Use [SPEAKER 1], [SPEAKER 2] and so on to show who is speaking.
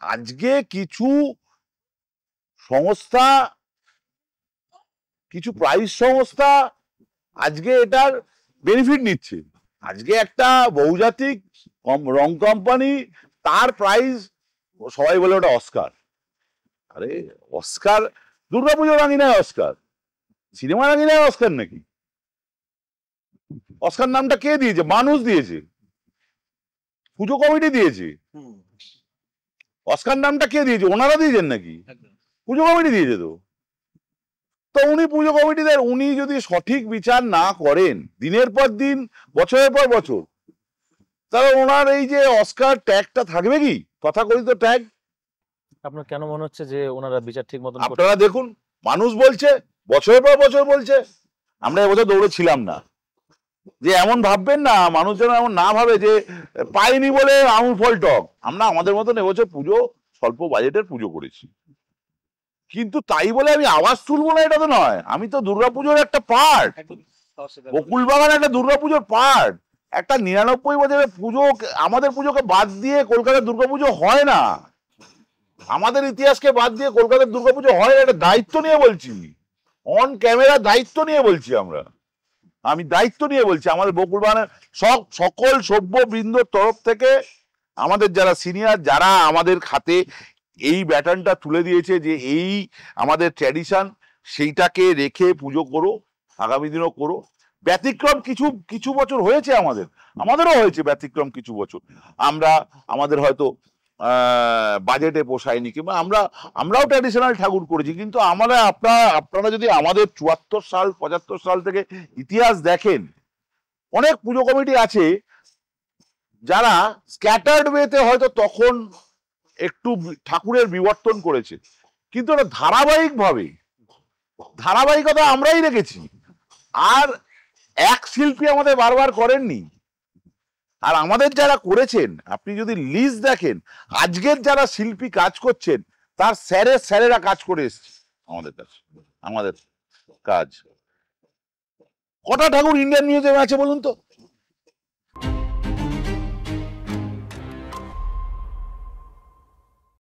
[SPEAKER 1] আজকে কিছু সংস্থা, কিছু প্রাইস সংস্থা আজকে এটার বেনিফিট নিচ্ছে। আজকে একটা বহুজাতিক রং কোম্পানি, তার প্রাইস সবাই বলে ওটা অস্কার। আরে অস্কার দুর্গাপুজো রাঙি নেয় অস্কার, সিনেমা রাঙি নেয় অস্কার নাকি? অস্কার নামটা কে দিয়েছে? মানুষ দিয়েছে, পুজো কমিটি দিয়েছে। অস্কার নামটা কে দিয়েছে? ওনারা দিয়েছেন নাকি? পুজো কমিটি দিয়েছে। তো উনি পুজো কমিটিদের, উনি যদি সঠিক বিচার না করেন দিনের পর দিন, বছরের পর বছর, তাহলে ওনার এই যে অস্কার ট্যাগটা থাকবে কি? তথাকথিত ট্যাগ।
[SPEAKER 2] আপনার কেন মনে হচ্ছে যে ওনারা বিচার ঠিক মতন?
[SPEAKER 1] আপনারা দেখুন, মানুষ বলছে, বছরের পর বছর বলছে। আমরা এবছর দৌড়ে ছিলাম না, যে এমন ভাববেন না, মানুষ যেন এমন না ভাবে যে পাইনি বলে আঙুল ফল টক। আমরা আমাদের মতন এবছর পুজো, স্বল্প বাজেটের পুজো করেছি, কিন্তু তাই বলে আমি আওয়াজ তুলবো না এটা তো নয়। আমি তো দুর্গাপুজোর একটা পার্ট, বকুলবাগান একটা দুর্গাপুজোর পার্ট। একটা 99 বছরের পুজো, আমাদের পুজোকে বাদ দিয়ে কলকাতার দুর্গাপুজো হয় না, আমাদের ইতিহাসকে বাদ দিয়ে কলকাতার দুর্গাপুজো হয় না। একটা দায়িত্ব নিয়ে বলছি, অন ক্যামেরা দায়িত্ব নিয়ে বলছি। আমি দায়িত্ব নিয়ে বলছি। আমাদের বকুলবাগানের সকল সভ্য বৃন্দর তরফ থেকে, আমাদের যারা সিনিয়র, যারা আমাদের খাতে এই ব্যাটনটা তুলে দিয়েছে যে এই আমাদের ট্র্যাডিশন, সেইটাকে রেখে পুজো করো, আগামী দিনও করো। ব্যতিক্রম কিছু কিছু বছর হয়েছে, আমাদেরও হয়েছে ব্যতিক্রম কিছু বছর। আমাদের হয়তো বাজেটে পোষায়নি, কিংবা আমরাও ট্র্যাডিশনাল ঠাকুর করেছি, কিন্তু আপনারা যদি আমাদের 74 সাল 75 সাল থেকে ইতিহাস দেখেন, অনেক পুজো কমিটি আছে যারা স্ক্যাটার্ড ওয়েতে হয়তো তখন একটু ঠাকুরের বিবর্তন করেছে, কিন্তু ওটা ধারাবাহিকতা আমরাই রেখেছি। আর এক শিল্পী আমাদের বারবার করেননি। আর আমাদের যারা করেছেন, আপনি যদি লিস্ট দেখেন, আজকের যারা শিল্পী কাজ করছেন, তার স্যারেরা কাজ করে এসছে আমাদের কাছে। আমাদের কাজ কটা ঠাকুর ইন্ডিয়ান মিউজিয়ামে আছে বলুন তো?